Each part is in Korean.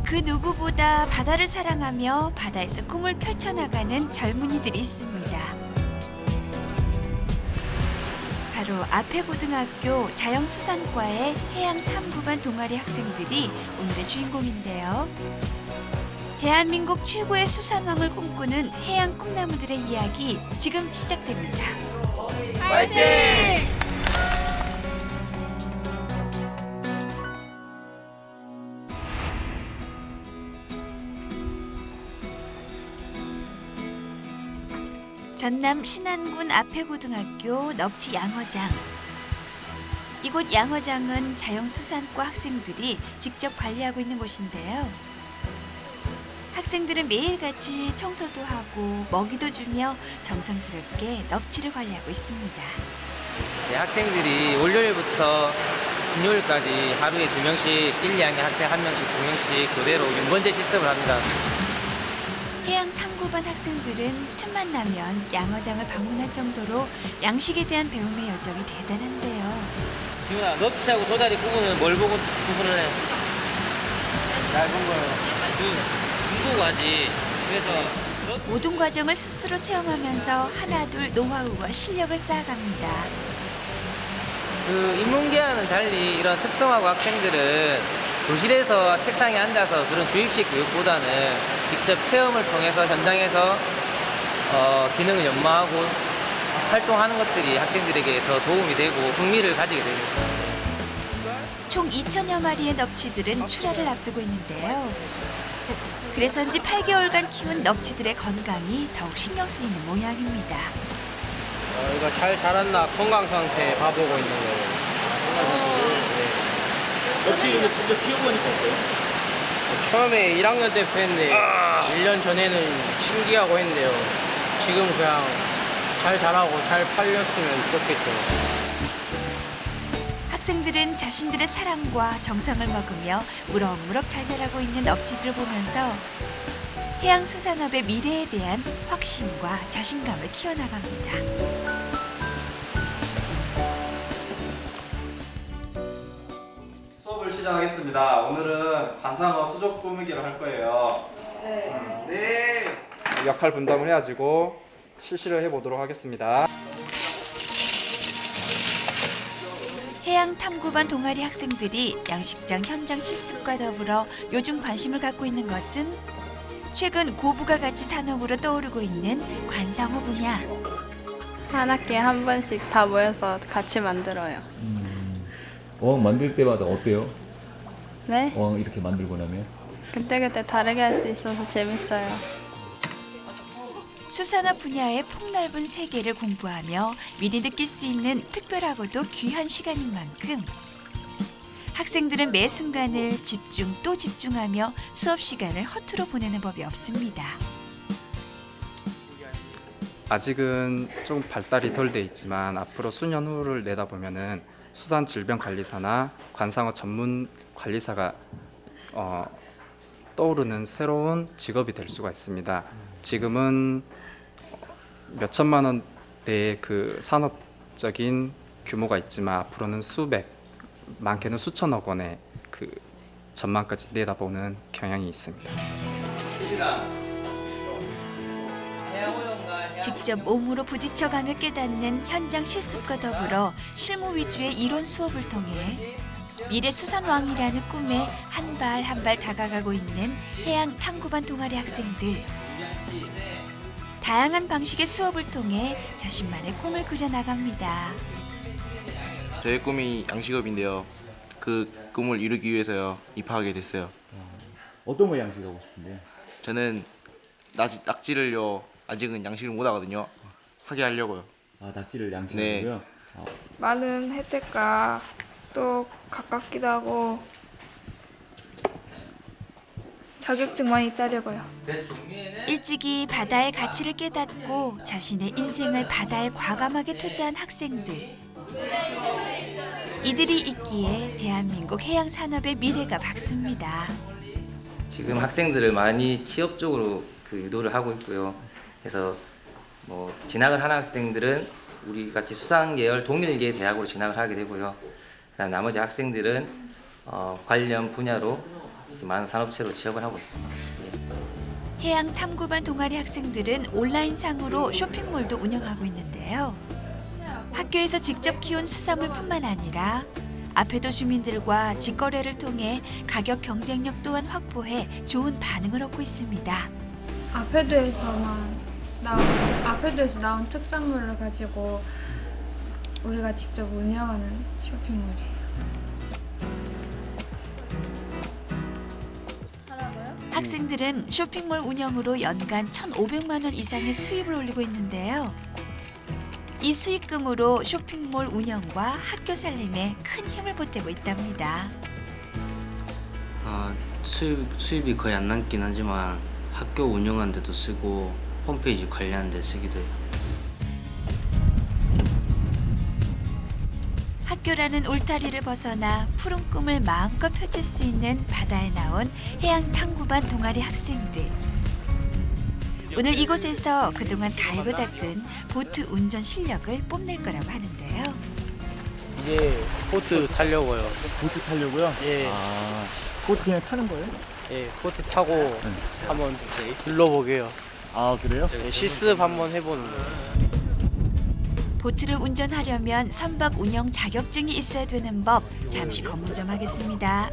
그 누구보다 바다를 사랑하며 바다에서 꿈을 펼쳐나가는 젊은이들이 있습니다. 바로 앞해고등학교 자영수산과의 해양탐구반 동아리 학생들이 오늘의 주인공인데요. 대한민국 최고의 수산왕을 꿈꾸는 해양 꿈나무들의 이야기 지금 시작됩니다. 파이팅! 전남 신안군 앞해고등학교 넙치 양어장. 이곳 양어장은 자영수산과 학생들이 직접 관리하고 있는 곳인데요. 학생들은 매일같이 청소도 하고 먹이도 주며 정성스럽게 넙치를 관리하고 있습니다. 네, 학생들이 월요일부터 금요일까지 하루에 2명씩 1, 2학년 학생 1명씩 2명씩 그대로 윤번제 실습을 합니다. 해양탐구반 학생들은 틈만 나면 양어장을 방문할 정도로 양식에 대한 배움의 열정이 대단한데요. 지훈아, 넙치하고 도다리 구분은 뭘 보고 구분을 해? 얇은 거요. 중고 가지. 그래서 모든 과정을 스스로 체험하면서 하나둘 노하우와 실력을 쌓아갑니다. 그 인문계와는 달리 이런 특성화고 학생들은 교실에서 책상에 앉아서 그런 주입식 교육보다는 직접 체험을 통해서 현장에서 기능을 연마하고 활동하는 것들이 학생들에게 더 도움이 되고 흥미를 가지게 됩니다. 총 2천여 마리의 넙치들은 출하를 앞두고 있는데요. 그래서인지 8개월간 키운 넙치들의 건강이 더욱 신경 쓰이는 모양입니다. 이거 잘 자랐나 건강 상태 봐보고 있는 거예요. 넙치 이거 진짜 키워보니까 어때요? 처음에 1학년 때부터 했는데 1년 전에는 신기하고 했는데요. 지금 그냥 잘 자라고 잘 팔렸으면 좋겠죠. 학생들은 자신들의 사랑과 정성을 먹으며 무럭무럭 잘 자라고 있는 넙치들을 보면서 해양수산업의 미래에 대한 확신과 자신감을 키워나갑니다. 수업을 시작하겠습니다. 오늘은 관상어 수족 꾸미기를 할 거예요. 네. 역할 분담을 해가지고 실시를 해보도록 하겠습니다. 해양탐구반 동아리 학생들이 양식장 현장 실습과 더불어 요즘 관심을 갖고 있는 것은 최근 고부가 가치 산업으로 떠오르고 있는 관상어 분야. 한 학기에 한 번씩 다 모여서 같이 만들어요. 어항 만들 때마다 어때요? 네? 어항 이렇게 만들고 나면? 그때그때 다르게 할 수 있어서 재밌어요. 수산업 분야의 폭넓은 세계를 공부하며 미리 느낄 수 있는 특별하고도 귀한 시간인 만큼 학생들은 매 순간을 집중 또 집중하며 수업 시간을 허투루 보내는 법이 없습니다. 아직은 좀 발달이 덜 돼 있지만 앞으로 수년 후를 내다보면은 수산질병관리사나 관상어 전문 관리사가 떠오르는 새로운 직업이 될 수가 있습니다. 지금은 몇 천만 원대의 그 산업적인 규모가 있지만 앞으로는 수백, 많게는 수천억 원의 그 전망까지 내다보는 경향이 있습니다. 직접 몸으로 부딪혀가며 깨닫는 현장 실습과 더불어 실무 위주의 이론 수업을 통해 미래 수산왕이라는 꿈에 한 발 한 발 다가가고 있는 해양 탐구반 동아리 학생들. 다양한 방식의 수업을 통해 자신만의 꿈을 그려나갑니다. 저의 꿈이 양식업인데요. 그 꿈을 이루기 위해서 입학하게 됐어요. 어떤 거 양식하고 싶은데? 저는 낙지를요. 아직은 양식을 못 하거든요. 하게 하려고요. 아, 낙지를 네. 양식하고요? 많은 혜택과 또 가깝기도 하고 자격증 많이 따려고요. 일찍이 바다의 가치를 깨닫고 자신의 인생을 바다에 과감하게 투자한 학생들. 이들이 있기에 대한민국 해양 산업의 미래가 밝습니다. 지금 학생들을 많이 취업 쪽으로 유도를 하고 있고요. 그래서 진학을 하는 학생들은 우리 같이 수상 계열 동일계 대학으로 진학을 하게 되고요. 그다음 나머지 학생들은 관련 분야로 많은 산업체로 취업을 하고 있습니다. 예. 해양탐구반 동아리 학생들은 온라인상으로 쇼핑몰도 운영하고 있는데요. 학교에서 직접 키운 수산물뿐만 아니라 앞에도 주민들과 직거래를 통해 가격 경쟁력 또한 확보해 좋은 반응을 얻고 있습니다. 아페도에서 나온 특산물을 가지고 우리가 직접 운영하는 쇼핑몰이에요. 학생들은 쇼핑몰 운영으로 연간 1,500만 원 이상의 수입을 올리고 있는데요. 이 수익금으로 쇼핑몰 운영과 학교 살림에 큰 힘을 보태고 있답니다. 수입이 거의 안 남긴 하지만 학교 운영하는 데도 쓰고 홈페이지 관리하는 데 쓰기도 해요. 학교라는 울타리를 벗어나 푸른 꿈을 마음껏 펼칠 수 있는 바다에 나온 해양탐구반 동아리 학생들. 오늘 이곳에서 그동안 갈고 닦은 보트 운전 실력을 뽐낼 거라고 하는데요. 이제 보트 타려고요. 보트 타려고요? 예, 아, 보트 그냥 타는 거예요? 예, 보트 타고 한번 둘러보게요. 아, 그래요? 예, 실습 한번 해보는 거예요. 보트를 운전하려면 선박 운영 자격증이 있어야 되는 법 잠시 검문 좀 하겠습니다.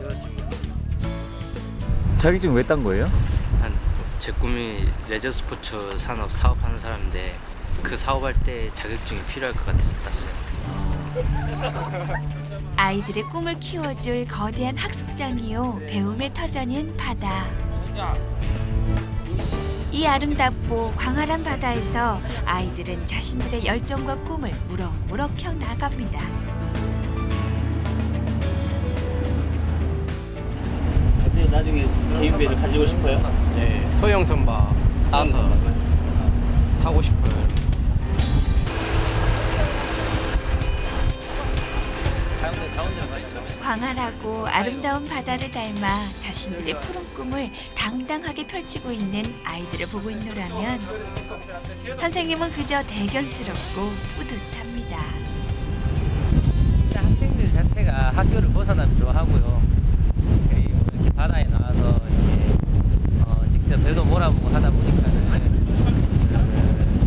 자격증 왜 딴 거예요? 제 꿈이 레저 스포츠 산업 사업하는 사람인데 그 사업할 때 자격증이 필요할 것 같아서 땄어요. 아이들의 꿈을 키워줄 거대한 학습장이요 배움의 터전인 바다. 이 아름답고 광활한 바다에서 아이들은 자신들의 열정과 꿈을 무럭무럭 켜나갑니다. 나중에 개인 배를 가지고 싶어요? 네, 소형 선박 따서 타고 싶어요. 광활하고 아름다운 바다를 닮아 자신들의 푸른 꿈을 당당하게 펼치고 있는 아이들을 보고 있노라면 선생님은 그저 대견스럽고 뿌듯합니다. 일단 학생들 자체가 학교를 벗어나면 좋아하고요. 이렇게 바다에 나와서 이렇게 직접 배도 몰아보고 하다 보니까는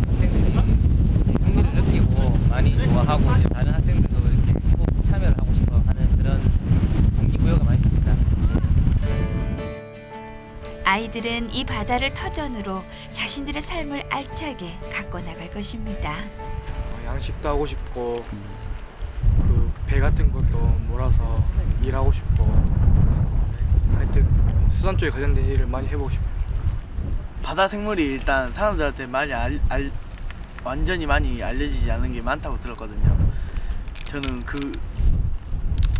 학생들이 흥미를 느끼고 많이 좋아하고 이제 다른 학생들도 이렇게 꼭 참여를 하고 싶어 하는 그런 동기부여가 많이 듭니다. 아이들은 이 바다를 터전으로 자신들의 삶을 알차게 가꿔 나갈 것입니다. 양식도 하고 싶고 그 배 같은 것도 몰아서 일하고 싶고 하여튼 수산 쪽에 관련된 일을 많이 해보고 싶어요. 바다 생물이 일단 사람들한테 많이 완전히 많이 알려지지 않은 게 많다고 들었거든요. 저는 그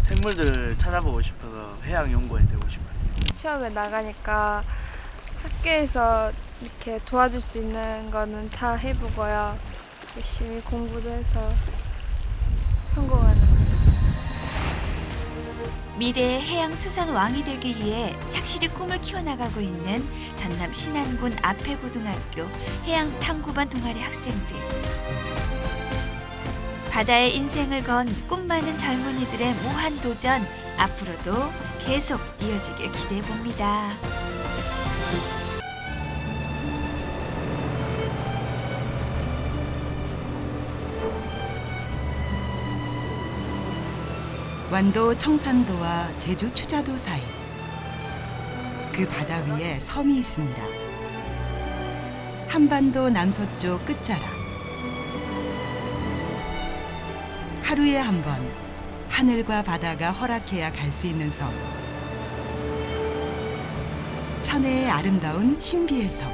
생물들을 찾아보고 싶어서 해양 연구원이 되고 싶어요. 시험에 나가니까 학교에서 이렇게 도와줄 수 있는 거는 다 해보고요. 열심히 공부도 해서 성공하는 거예요. 미래의 해양수산 왕이 되기 위해 착실히 꿈을 키워나가고 있는 전남 신안군 앞해고등학교 해양탐구반 동아리 학생들. 바다에 인생을 건 꿈 많은 젊은이들의 무한도전 앞으로도 계속 이어지길 기대해봅니다. 완도 청산도와 제주 추자도 사이 그 바다 위에 섬이 있습니다. 한반도 남서쪽 끝자락. 하루에 한 번 하늘과 바다가 허락해야 갈 수 있는 섬. 천혜의 아름다운 신비의 섬.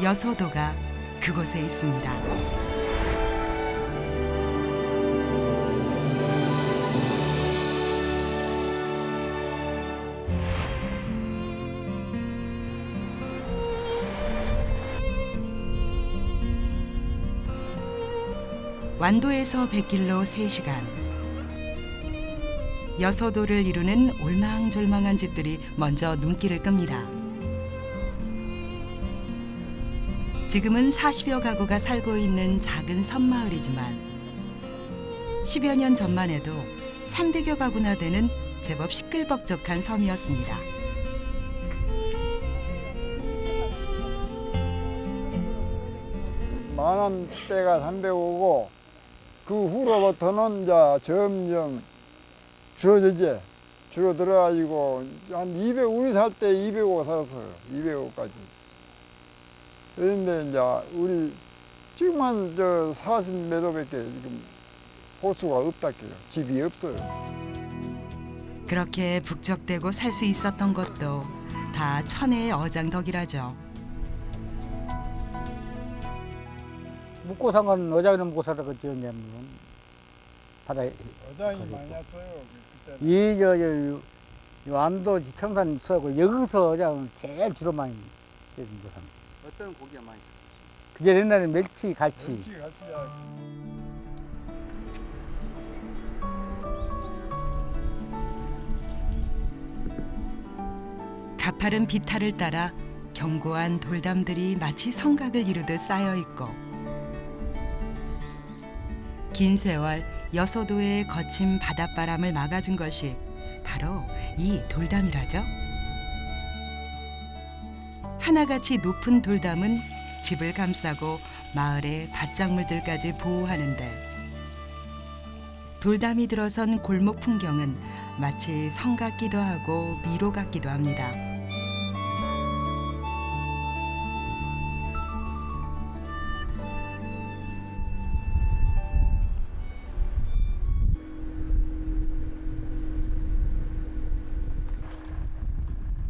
여서도가 그곳에 있습니다. 완도에서 100길로 3시간. 여서도를 이루는 올망졸망한 집들이 먼저 눈길을 끕니다. 지금은 40여 가구가 살고 있는 작은 섬마을이지만 10여 년 전만 해도 300여 가구나 되는 제법 시끌벅적한 섬이었습니다. 많은 때가 305고 그 후로부터는 이제 점점 줄어들어가지고 한 200, 우리 살 때 205 살았어요. 205까지. 그런데 이제 우리 지금 한 40몇 호밖에 지금 호수가 없다게요. 집이 없어요. 그렇게 북적대고 살 수 있었던 것도 다 천혜의 어장 덕이라죠. 묵고 산 건 어장이는 묵고 살다가 지었냐면 바다에 어장이 많이 왔어요. 이 완도 지청산 있어고 여기서 어장 제일 주로 많이 해준 거산. 어떤 고기가 많이 잡혔습니까? 그게 옛날에 멸치, 갈치. 가파른 비탈을 따라 견고한 돌담들이 마치 성곽을 이루듯 쌓여 있고 긴 세월 여서도의 거친 바닷바람을 막아준 것이 바로 이 돌담이라죠. 하나같이 높은 돌담은 집을 감싸고 마을의 밭작물들까지 보호하는데 돌담이 들어선 골목 풍경은 마치 성 같기도 하고 미로 같기도 합니다.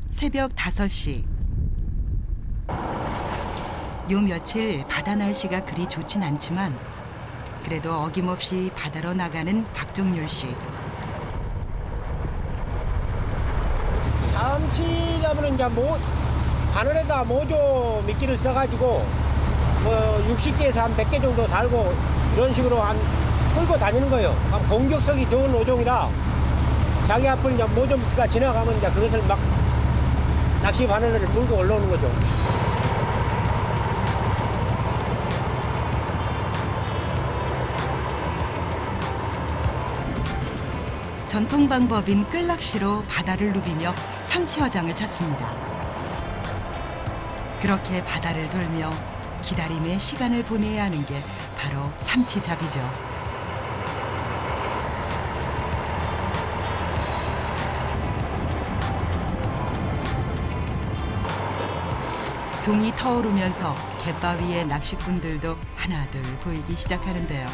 새벽 5시. 요 며칠 바다 날씨가 그리 좋진 않지만 그래도 어김없이 바다로 나가는 박종률 씨. 삼치 잡으면 이제 바늘에다 모조 미끼를 써가지고 60개에서 한 100개 정도 달고 이런 식으로 끌고 다니는 거예요. 공격성이 좋은 어종이라 자기 앞을 이제 모조 미끼가 지나가면 이제 그것을 막 낚시 바늘을 물고 올라오는 거죠. 전통 방법인 끌낚시로 바다를 누비며 삼치어장을 찾습니다. 그렇게 바다를 돌며 기다림의 시간을 보내야 하는 게 바로 삼치잡이죠. 동이 터오르면서 갯바위에 낚시꾼들도 하나둘 보이기 시작하는데요.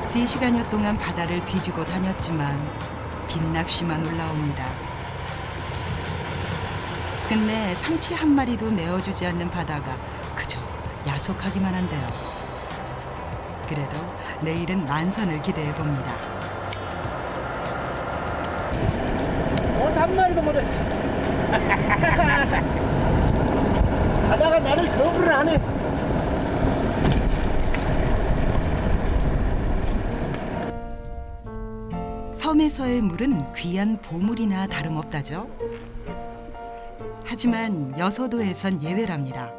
3시간여 동안 바다를 뒤지고 다녔지만 빈낚시만 올라옵니다. 끝내 삼치 한 마리도 내어주지 않는 바다가 그저 야속하기만 한데요. 그래도 내일은 만선을 기대해 봅니다. 한 마리도 못 했어. 바다가 나를 거부를 하네. 섬에서의 물은 귀한 보물이나 다름없다죠. 하지만 여서도에선 예외랍니다.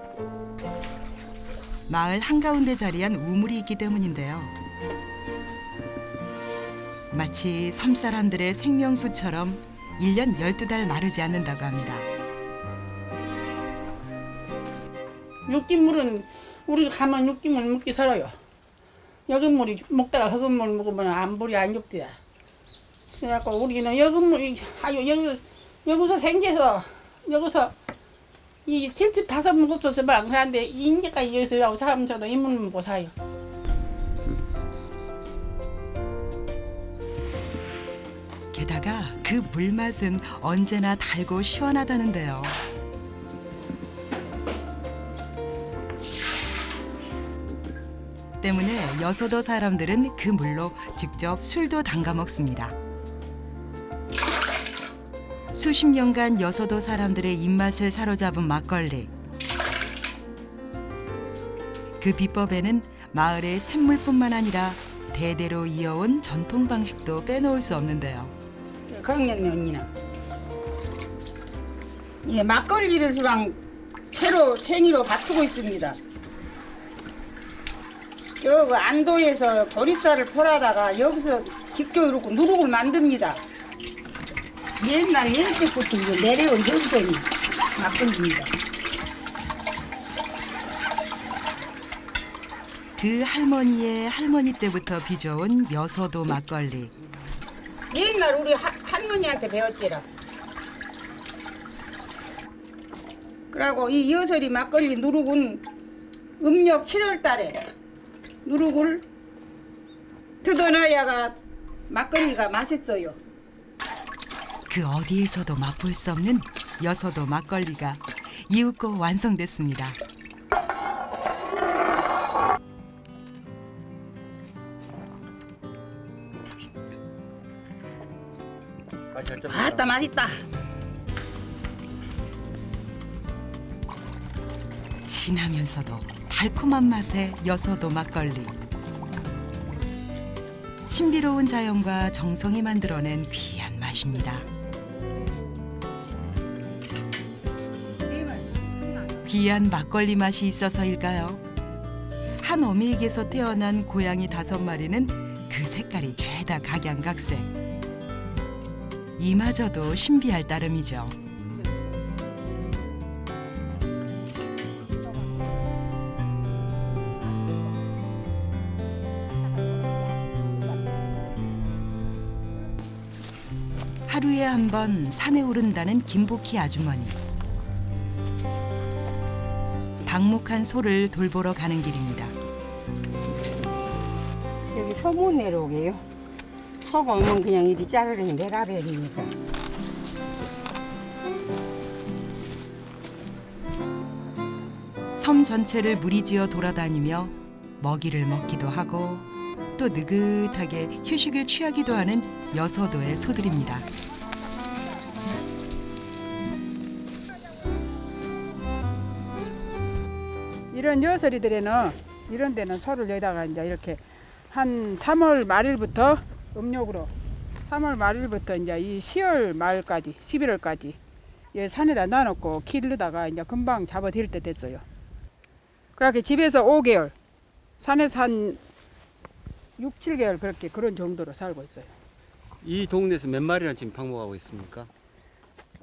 마을 한가운데 자리한 우물이 있기 때문인데요. 마치 섬 사람들의 생명수처럼 1년 12달 마르지 않는다고 합니다. 육지물은 우리 가면 육지물 먹기 살아요. 여긴 물이 먹다가 흑은 물 먹으면 안불이 안 죽대요. 그래갖고 우리는 여금물이 여기서 생겨서 여기서 이 75 먹었어서만 그런데 인제까지 여기서 사람 저도 이물만 못 사요. 게다가 그 물맛은 언제나 달고 시원하다는데요. 때문에 여서도 사람들은 그 물로 직접 술도 담가 먹습니다. 수십 년간 여서도 사람들의 입맛을 사로잡은 막걸리. 그 비법에는 마을의 샘물뿐만 아니라 대대로 이어온 전통 방식도 빼놓을 수 없는데요. 강년네 언니는 예, 막걸리를 주랑 챙이로 바꾸고 있습니다. 저 안도에서 보리쌀을 폴하다가 여기서 직접 이렇게 누룩을 만듭니다. 옛날 옛때부터 이거 내려온 정성이 막걸리입니다. 그 할머니의 할머니 때부터 빚어온 여서도 막걸리. 옛날 우리 할머니한테 배웠지라. 그리고 이 여설이 막걸리 누룩은 음력 7월 달에 누룩을 뜯어놔야가 막걸리가 맛있어요. 그 어디에서도 맛볼 수 없는 여서도 막걸리가 이윽고 완성됐습니다. 아따 맛있다. 진하면서도 달콤한 맛의 여서도 막걸리. 신비로운 자연과 정성이 만들어낸 귀한 맛입니다. 귀한 막걸리 맛이 있어서일까요? 한 어미에게서 태어난 고양이 5마리는 그 색깔이 죄다 각양각색. 이마저도 신비할 따름이죠. 하루에 한 번 산에 오른다는 김복희 아주머니. 방목한 소를 돌보러 가는 길입니다. 여기 소 못 내려오게요. 소가 오면 그냥 이리 자르르 내가버리니까. 섬 전체를 무리지어 돌아다니며 먹이를 먹기도 하고 또 느긋하게 휴식을 취하기도 하는 여서도의 소들입니다. 이런 여설이들에는 이런 데는 소를 여기다가 이제 이렇게 한 3월 말일부터 음력으로 3월 말일부터 이제 이 10월 말까지 11월까지 이 산에다 놔놓고 기르다가 이제 금방 잡아들 때 됐어요. 그렇게 집에서 5개월, 산에서 한 6, 7개월 그렇게 그런 정도로 살고 있어요. 이 동네에서 몇 마리나 지금 방목하고 있습니까?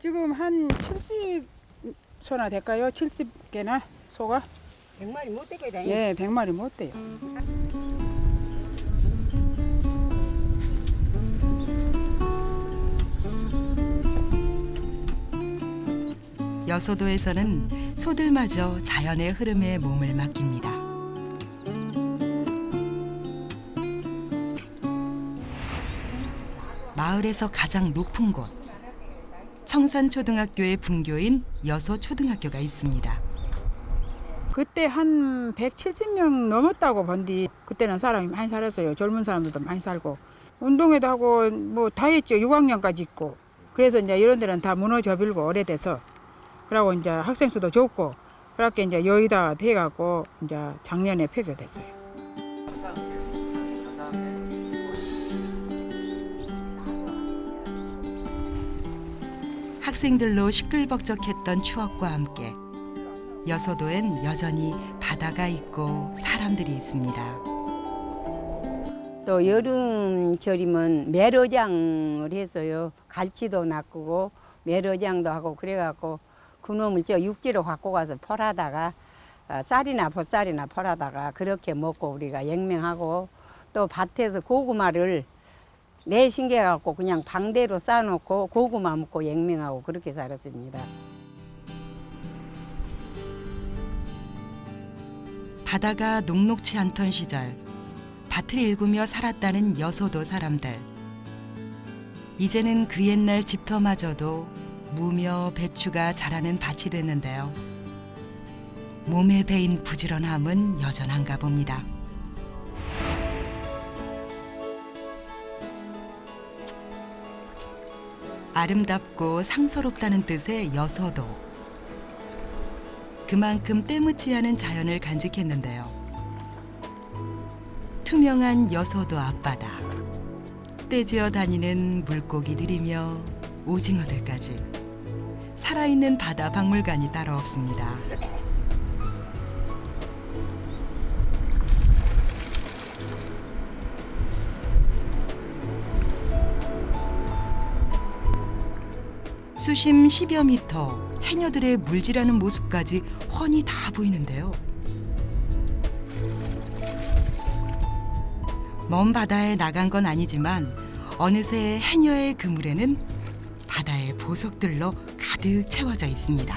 지금 한 70소나 될까요? 70개나 소가? 100마리 못 되거든요. 예, 100마리 못 돼요. 여서도에서는 소들마저 자연의 흐름에 몸을 맡깁니다. 마을에서 가장 높은 곳, 청산초등학교의 분교인 여서초등학교가 있습니다. 그때 한 170명 넘었다고 본디 그때는 사람이 많이 살았어요. 젊은 사람들도 많이 살고 운동회도 하고 뭐 다 했죠. 6학년까지 있고 그래서 이제 이런 데는 다 무너져 빌고 오래돼서 그러고 이제 학생 수도 적고 그렇게 이제 여의다 돼갖고 이제 작년에 폐교됐어요. 학생들로 시끌벅적했던 추억과 함께 여서도엔 여전히 바다가 있고 사람들이 있습니다. 또 여름철이면 매러장을 해서요. 갈치도 낚고 매러장도 하고 그래갖고 그놈을 저 육지로 갖고 가서 펄하다가 쌀이나 보쌀이나 펄하다가 그렇게 먹고 우리가 영명하고 또 밭에서 고구마를 내신겨갖고 그냥 방대로 싸놓고 고구마 먹고 영명하고 그렇게 살았습니다. 바다가 녹록치 않던 시절 밭을 일구며 살았다는 여서도 사람들. 이제는 그 옛날 집터마저도 무며 배추가 자라는 밭이 됐는데요. 몸에 배인 부지런함은 여전한가 봅니다. 아름답고 상서롭다는 뜻의 여서도. 그만큼 때묻지 않은 자연을 간직했는데요. 투명한 여서도 앞바다. 떼지어 다니는 물고기들이며 오징어들까지 살아있는 바다 박물관이 따로 없습니다. 수심 10여 미터 해녀들의 물질하는 모습까지 훤히 다 보이는데요. 먼 바다에 나간 건 아니지만 어느새 해녀의 그물에는 바다의 보석들로 가득 채워져 있습니다.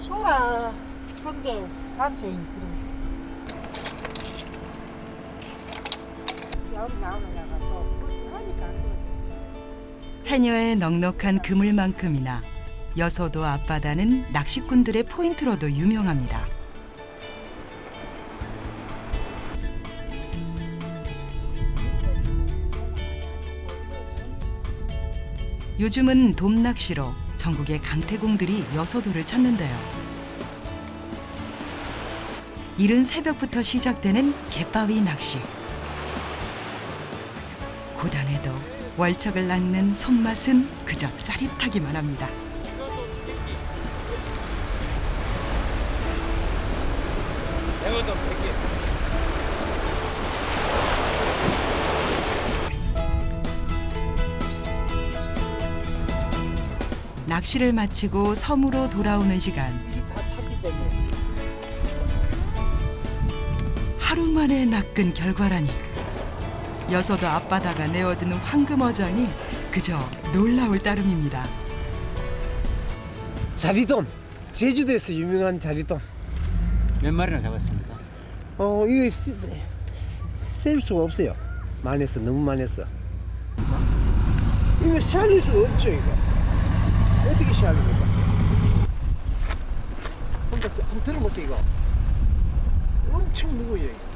소라, 성게, 감소인 여름 나오려다가 또 하니까 해녀의 넉넉한 그물만큼이나 여서도 앞바다는 낚시꾼들의 포인트로도 유명합니다. 요즘은 돔낚시로 전국의 강태공들이 여서도를 찾는데요. 이른 새벽부터 시작되는 갯바위 낚시. 고단해도 월척을 낳는 손맛은 그저 짜릿하기만 합니다. 대머덤 새끼. 낚시를 마치고 섬으로 돌아오는 시간. 하루 만에 낚은 결과라니. 여서도 앞바다가 내어주는 황금어장이 그저 놀라울 따름입니다. 자리돔, 제주도에서 유명한 자리돔. 몇 마리나 잡았습니까? 이거 셀 수가 없어요. 많았어, 너무 많았어. 이거 시알릴 수 없죠, 이거. 어떻게 시알립니까? 한번 들어보세요, 이거. 엄청 무거워요, 이거.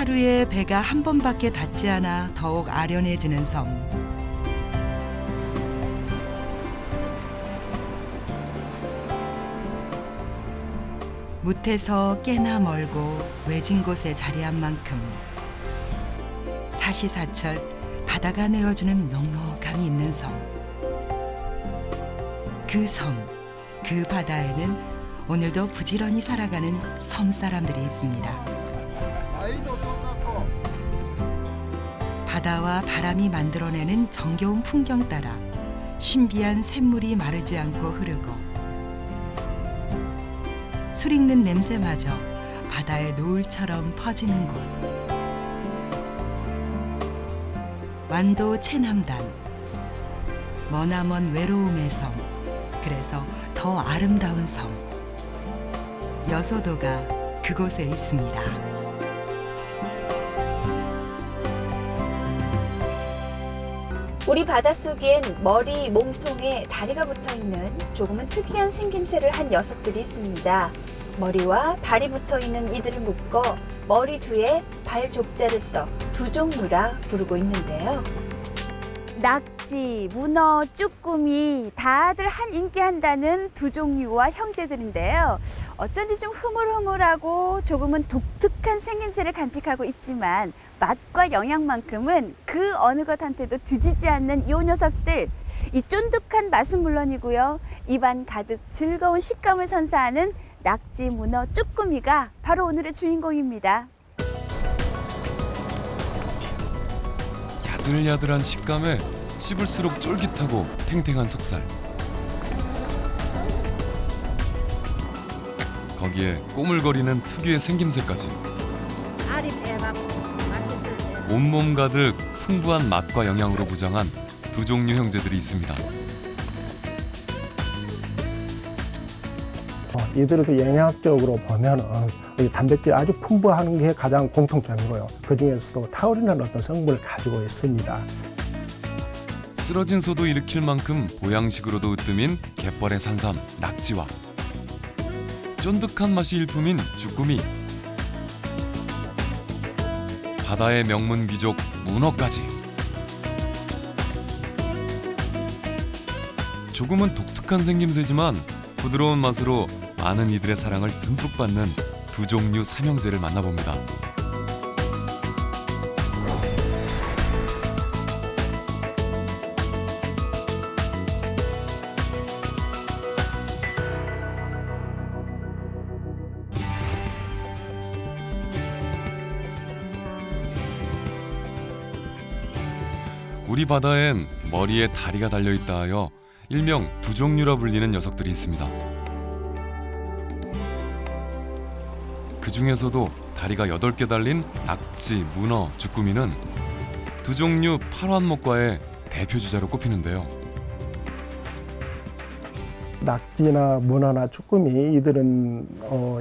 하루에 배가 한 번밖에 닿지 않아 더욱 아련해지는 섬. 무태서 꽤나 멀고 외진 곳에 자리한 만큼 사시사철 바다가 내어주는 넉넉함이 있는 섬. 그 섬, 그 바다에는 오늘도 부지런히 살아가는 섬 사람들이 있습니다. 바다와 바람이 만들어내는 정겨운 풍경 따라 신비한 샘물이 마르지 않고 흐르고 술 익는 냄새마저 바다의 노을처럼 퍼지는 곳. 완도 체남단, 머나먼 외로움의 섬, 그래서 더 아름다운 섬. 여서도가 그곳에 있습니다. 우리 바닷속엔 머리, 몸통에 다리가 붙어있는 조금은 특이한 생김새를 한 녀석들이 있습니다. 머리와 발이 붙어있는 이들을 묶어 머리 뒤에 발 족자를 써 두종류라 부르고 있는데요. 낙지, 문어, 쭈꾸미 다들 한 인기한다는 두 종류와 형제들인데요. 어쩐지 좀 흐물흐물하고 조금은 독특한 생김새를 간직하고 있지만 맛과 영양만큼은 그 어느 것한테도 뒤지지 않는 이 녀석들. 이 쫀득한 맛은 물론이고요. 입안 가득 즐거운 식감을 선사하는 낙지, 문어, 쭈꾸미가 바로 오늘의 주인공입니다. 야들야들한 식감에 씹을수록 쫄깃하고 탱탱한 속살. 거기에 꼬물거리는 특유의 생김새까지. 온몸 가득 풍부한 맛과 영양으로 무장한 두 종류 형제들이 있습니다. 이들을 그 영양학적으로 보면 단백질이 아주 풍부한 게 가장 공통점이고요. 그 중에서도 타우린이라는 어떤 성분을 가지고 있습니다. 쓰러진 소도 일으킬 만큼 보양식으로도 으뜸인 갯벌의 산삼, 낙지와 쫀득한 맛이 일품인 쭈꾸미, 바다의 명문 귀족 문어까지. 조금은 독특한 생김새지만 부드러운 맛으로 많은 이들의 사랑을 듬뿍 받는 두 종류 삼형제를 만나봅니다. 우리 바다엔 머리에 다리가 달려있다 하여 일명 두종류라 불리는 녀석들이 있습니다. 그 중에서도 다리가 8개 달린 낙지, 문어, 주꾸미는 두종류 팔환목과의 대표 주자로 꼽히는데요. 낙지나 문어나 쭈꾸미 이들은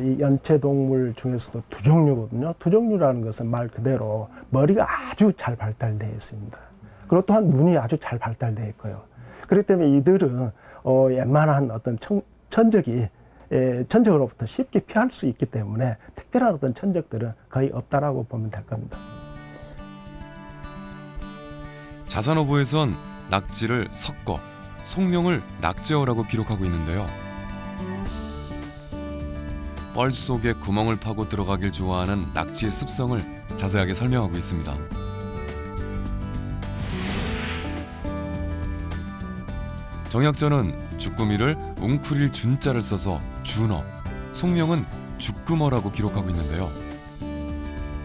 이 연체동물 중에서도 두 종류거든요. 두 종류라는 것은 말 그대로 머리가 아주 잘 발달되어 있습니다. 그리고 또한 눈이 아주 잘 발달되어 있고요. 그렇기 때문에 이들은 웬만한 어떤 천적으로부터 쉽게 피할 수 있기 때문에 특별한 어떤 천적들은 거의 없다라고 보면 될 겁니다. 자산어보에선 낙지를 석거, 속명을 낙제어라고 기록하고 있는데요. 뻘 속에 구멍을 파고 들어가길 좋아하는 낙지의 습성을 자세하게 설명하고 있습니다. 정약전은 주꾸미를 웅크릴 준자를 써서 준어, 속명은 주꾸머라고 기록하고 있는데요.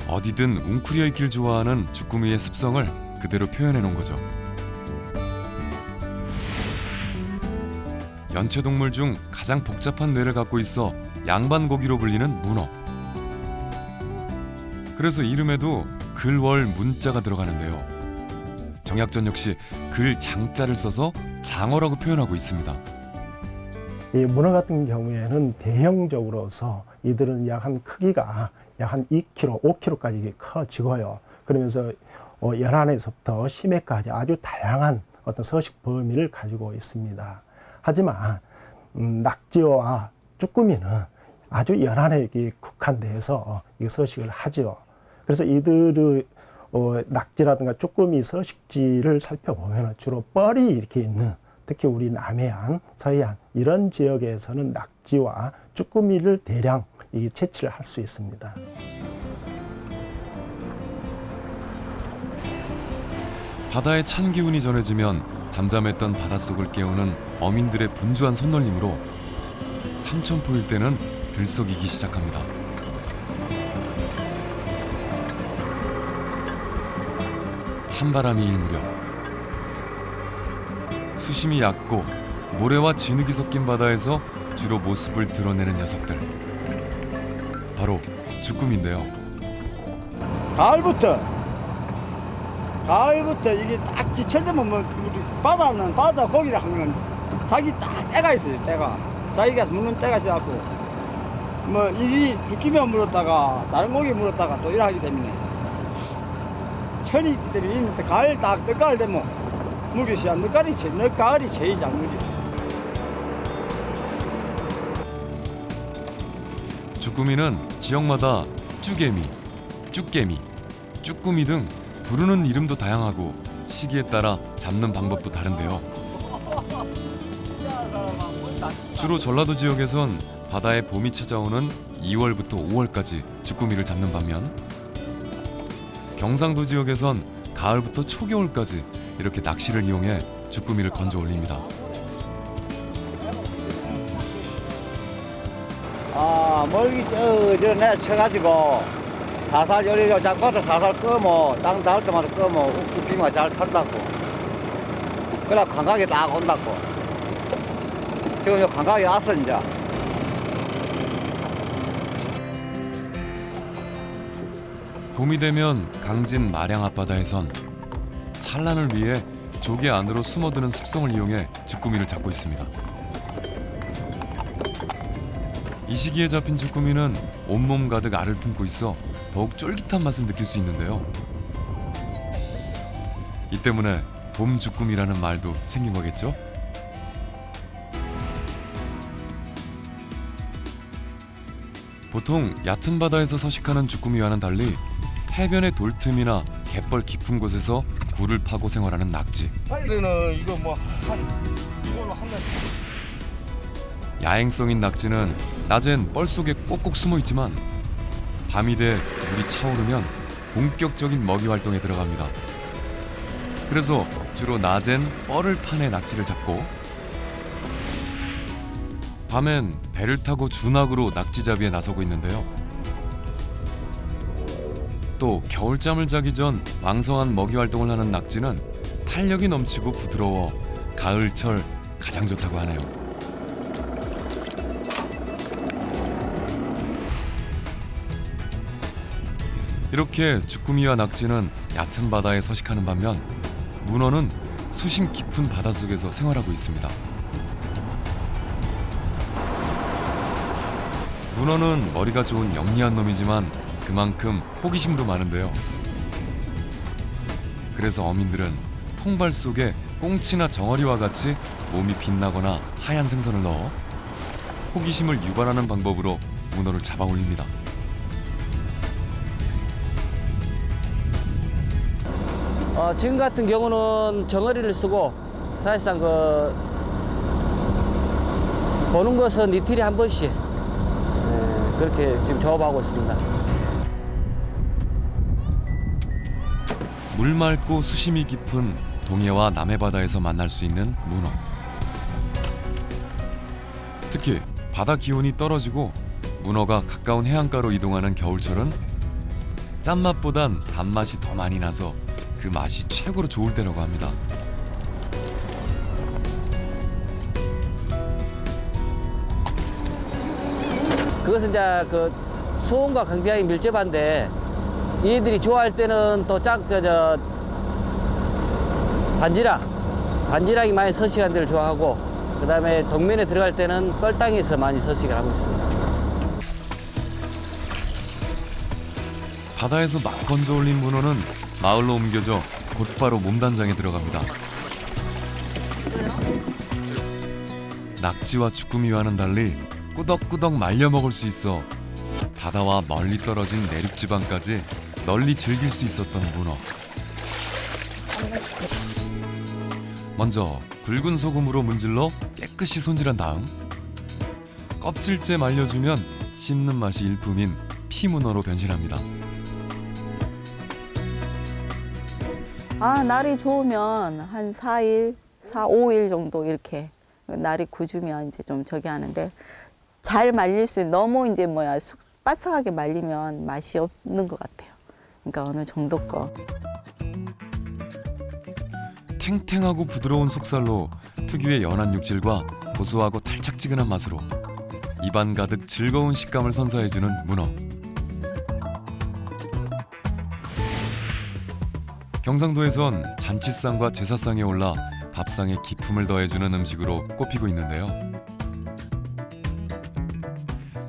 어디든 웅크려 있길 좋아하는 주꾸미의 습성을 그대로 표현해 놓은 거죠. 연체동물 중 가장 복잡한 뇌를 갖고 있어 양반고기로 불리는 문어. 그래서 이름에도 글월 문자가 들어가는데요. 정약전 역시 글 장자를 써서 장어라고 표현하고 있습니다. 이 문어 같은 경우에는 대형적으로서 이들은 약 한 크기가 약 한 2kg, 5kg까지 커지고요. 그러면서 연안에서부터 심해까지 아주 다양한 어떤 서식 범위를 가지고 있습니다. 하지만 낙지와 쭈꾸미는 아주 연안에 국한돼서 서식을 하죠. 그래서 이들의 낙지라든가 쭈꾸미 서식지를 살펴보면 주로 뻘이 이렇게 있는, 특히 우리 남해안, 서해안 이런 지역에서는 낙지와 쭈꾸미를 대량 채취를 할 수 있습니다. 바다의 찬 기운이 전해지면 잠잠했던 바닷속을 깨우는 어민들의 분주한 손놀림으로 삼천포일 때는 들썩이기 시작합니다. 찬바람이 일 무렵 수심이 얕고 모래와 진흙이 섞인 바다에서 주로 모습을 드러내는 녀석들, 바로 주꾸미인데요. 가을부터 이게 딱 지철되면 뭐 바다 고기라 하면 자기 딱 때가 있어요. 때가 자기가 물는 때가 있어갖고 뭐 이게 주꾸미만 물었다가 다른 고기 물었다가 또 이러하기 때문에 천이 있기 때문에 가을 딱 늦가을 되면 물이 시작. 늦가을이 제일 잘 물이요. 주꾸미는 지역마다 쭈개미, 쭈깨미, 쭈꾸미 등 부르는 이름도 다양하고 시기에 따라 잡는 방법도 다른데요. 주로 전라도 지역에선 바다에 봄이 찾아오는 2월부터 5월까지 주꾸미를 잡는 반면 경상도 지역에선 가을부터 초겨울까지 이렇게 낚시를 이용해 주꾸미를 건져 올립니다. 멀기 저 쳐가지고 사살 요리 장바다 사살 끄면 땅 닿을 때마다 끄면 주꾸미가 잘 탄다고. 그래 감각이 딱 온다고. 지금 요 감각이 왔어 이제. 봄이 되면 강진 마량 앞바다에선 산란을 위해 조개 안으로 숨어드는 습성을 이용해 주꾸미를 잡고 있습니다. 이 시기에 잡힌 주꾸미는 온몸 가득 알을 품고 있어 더욱 쫄깃한 맛을 느낄 수 있는데요. 이 때문에 봄 주꾸미라는 말도 생긴 거겠죠? 보통 얕은 바다에서 서식하는 주꾸미와는 달리 해변의 돌틈이나 갯벌 깊은 곳에서 굴을 파고 생활하는 낙지. 이거는 이거 뭐 이걸로 하면 야행성인 낙지는 낮엔 뻘 속에 꼭꼭 숨어 있지만 밤이 돼 물이 차오르면 본격적인 먹이 활동에 들어갑니다. 그래서 주로 낮엔 뻘을 파내 낙지를 잡고 밤엔 배를 타고 준악으로 낙지잡이에 나서고 있는데요. 또 겨울잠을 자기 전 왕성한 먹이 활동을 하는 낙지는 탄력이 넘치고 부드러워 가을철 가장 좋다고 하네요. 이렇게 주꾸미와 낙지는 얕은 바다에 서식하는 반면 문어는 수심 깊은 바닷속에서 생활하고 있습니다. 문어는 머리가 좋은 영리한 놈이지만 그만큼 호기심도 많은데요. 그래서 어민들은 통발 속에 꽁치나 정어리와 같이 몸이 빛나거나 하얀 생선을 넣어 호기심을 유발하는 방법으로 문어를 잡아 올립니다. 지금 같은 경우는 정어리를 쓰고 사실상 보는 것은 이틀에 한 번씩 그렇게 지금 조업하고 있습니다. 물 맑고 수심이 깊은 동해와 남해 바다에서 만날 수 있는 문어. 특히 바다 기온이 떨어지고 문어가 가까운 해안가로 이동하는 겨울철은 짠맛보단 단맛이 더 많이 나서 그 맛이 최고로 좋을 때라고 합니다. 그것은 이제 수온과 강대양이 밀접한데 얘들이 좋아할 때는 또 반지락이 많이 서식한 데를 좋아하고 그다음에 동면에 들어갈 때는 뻘땅에서 많이 서식을 하고 있습니다. 바다에서 막 건져 올린 문어는 마을로 옮겨져 곧바로 몸단장에 들어갑니다. 낙지와 주꾸미와는 달리 꾸덕꾸덕 말려 먹을 수 있어 바다와 멀리 떨어진 내륙 지방까지 널리 즐길 수 있었던 문어. 먼저 굵은 소금으로 문질러 깨끗이 손질한 다음 껍질째 말려주면 씹는 맛이 일품인 피문어로 변신합니다. 날이 좋으면 한 4일, 5일 정도 이렇게 날이 굳으면 이제 좀 저기 하는데 잘 말릴 수 있는 너무 이제 바삭하게 말리면 맛이 없는 것 같아요. 그러니까 어느 정도 거. 탱탱하고 부드러운 속살로 특유의 연한 육질과 고소하고 달짝지근한 맛으로 입안 가득 즐거운 식감을 선사해주는 문어. 경상도에선 잔치상과 제사상에 올라 밥상에 기품을 더해주는 음식으로 꼽히고 있는데요.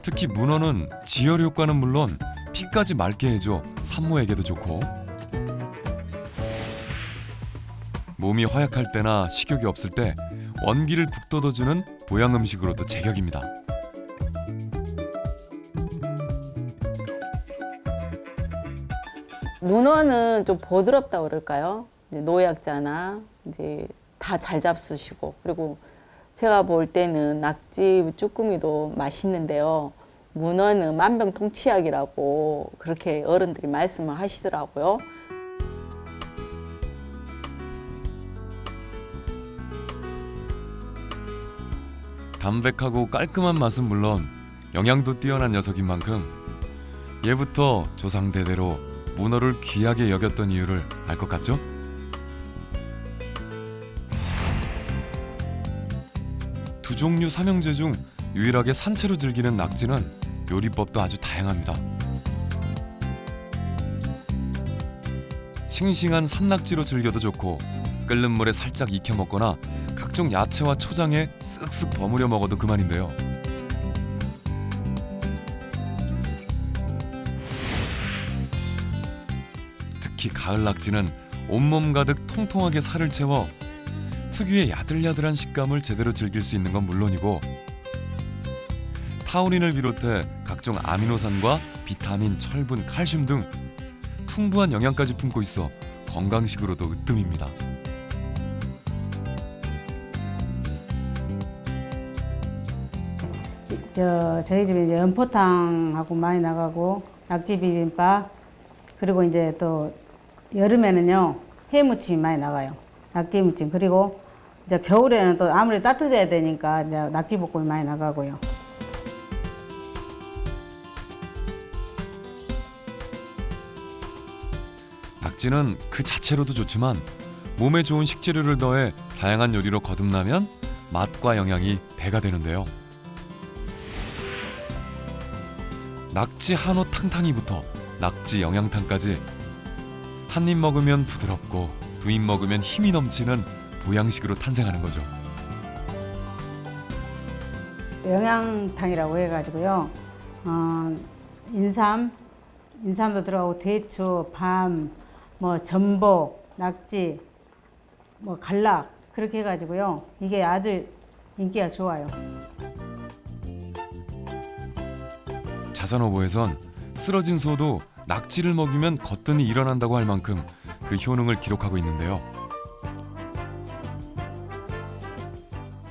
특히 문어는 지혈 효과는 물론 피까지 맑게 해줘 산모에게도 좋고 몸이 허약할 때나 식욕이 없을 때 원기를 북돋워주는 보양 음식으로도 제격입니다. 문어는 좀 보드럽다고 그럴까요? 이제 노약자나 이제 다 잘 잡수시고 그리고 제가 볼 때는 낙지, 쭈꾸미도 맛있는데요. 문어는 만병통치약이라고 그렇게 어른들이 말씀을 하시더라고요. 담백하고 깔끔한 맛은 물론 영양도 뛰어난 녀석인 만큼 예부터 조상대대로 문어를 귀하게 여겼던 이유를 알 것 같죠? 두 종류 삼형제 중 유일하게 산채로 즐기는 낙지는 요리법도 아주 다양합니다. 싱싱한 산낙지로 즐겨도 좋고 끓는 물에 살짝 익혀 먹거나 각종 야채와 초장에 쓱쓱 버무려 먹어도 그만인데요. 특히 가을 낙지는 온몸 가득 통통하게 살을 채워 특유의 야들야들한 식감을 제대로 즐길 수 있는 건 물론이고 타우린을 비롯해 각종 아미노산과 비타민, 철분, 칼슘 등 풍부한 영양까지 품고 있어 건강식으로도 으뜸입니다. 저희 집에 이제 연포탕하고 많이 나가고 낙지 비빔밥 그리고 이제 또 여름에는요 해무침이 많이 나가요. 낙지 무침 그리고 이제 겨울에는 또 아무리 따뜻해야 되니까 이제 낙지 볶음이 많이 나가고요. 낙지는 그 자체로도 좋지만 몸에 좋은 식재료를 더해 다양한 요리로 거듭나면 맛과 영양이 배가 되는데요. 낙지 한우 탕탕이부터 낙지 영양탕까지 한 입 먹으면 부드럽고 두 입 먹으면 힘이 넘치는 보양식으로 탄생하는 거죠. 영양탕이라고 해가지고요. 인삼도 들어가고 대추, 밤, 뭐 전복, 낙지, 뭐 갈락 그렇게 해가지고요. 이게 아주 인기가 좋아요. 자산어보에선 쓰러진 소도 낙지를 먹이면 거뜬히 일어난다고 할 만큼 그 효능을 기록하고 있는데요.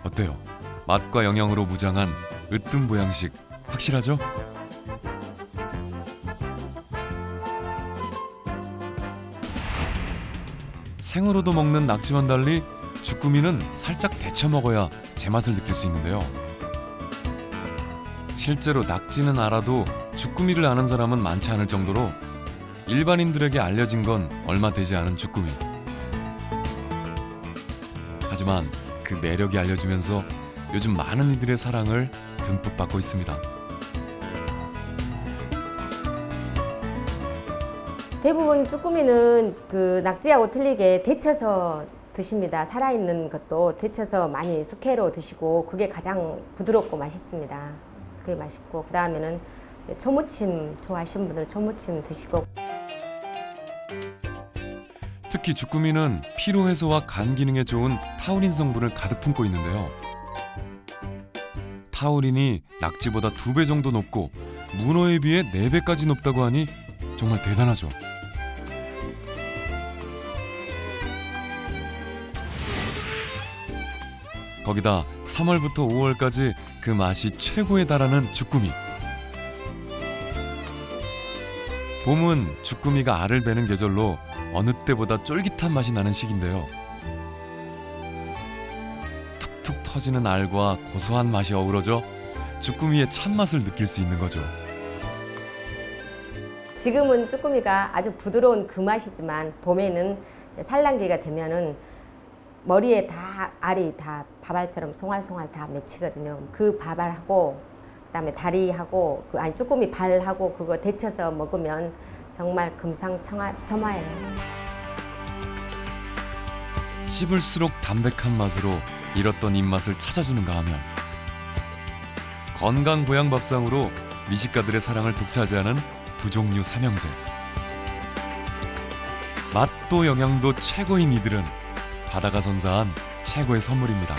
어때요? 맛과 영양으로 무장한 으뜸 보양식 확실하죠? 생으로도 먹는 낙지와는 달리 주꾸미는 살짝 데쳐 먹어야 제맛을 느낄 수 있는데요. 실제로 낙지는 알아도 주꾸미를 아는 사람은 많지 않을 정도로 일반인들에게 알려진 건 얼마 되지 않은 주꾸미. 하지만 그 매력이 알려지면서 요즘 많은 이들의 사랑을 듬뿍 받고 있습니다. 대부분 쭈꾸미는 그 낙지하고 틀리게 데쳐서 드십니다. 살아있는 것도 데쳐서 많이 숙회로 드시고 그게 가장 부드럽고 맛있습니다. 그게 맛있고 그 다음에는 초무침 좋아하시는 분들은 초무침 드시고. 특히 주꾸미는 피로 해소와 간 기능에 좋은 타우린 성분을 가득 품고 있는데요. 타우린이 낙지보다 2배 정도 높고 문어에 비해 4배까지 높다고 하니 정말 대단하죠. 거기다 3월부터 5월까지 그 맛이 최고에 달하는 주꾸미. 봄은 주꾸미가 알을 베는 계절로 어느 때보다 쫄깃한 맛이 나는 시기인데요. 툭툭 터지는 알과 고소한 맛이 어우러져 주꾸미의 참맛을 느낄 수 있는 거죠. 지금은 쭈꾸미가 아주 부드러운 그 맛이지만 봄에는 산란기가 되면은 머리에 다 알이 다 밥알처럼 송알송알 다 맺히거든요. 그 밥알하고 그다음에 다리하고 쭈꾸미 발하고 그거 데쳐서 먹으면 정말 금상첨화예요. 씹을수록 담백한 맛으로 잃었던 입맛을 찾아주는가 하면 건강 보양 밥상으로 미식가들의 사랑을 독차지하는 두 종류 삼형제. 맛도 영양도 최고인 이들은 바다가 선사한 최고의 선물입니다.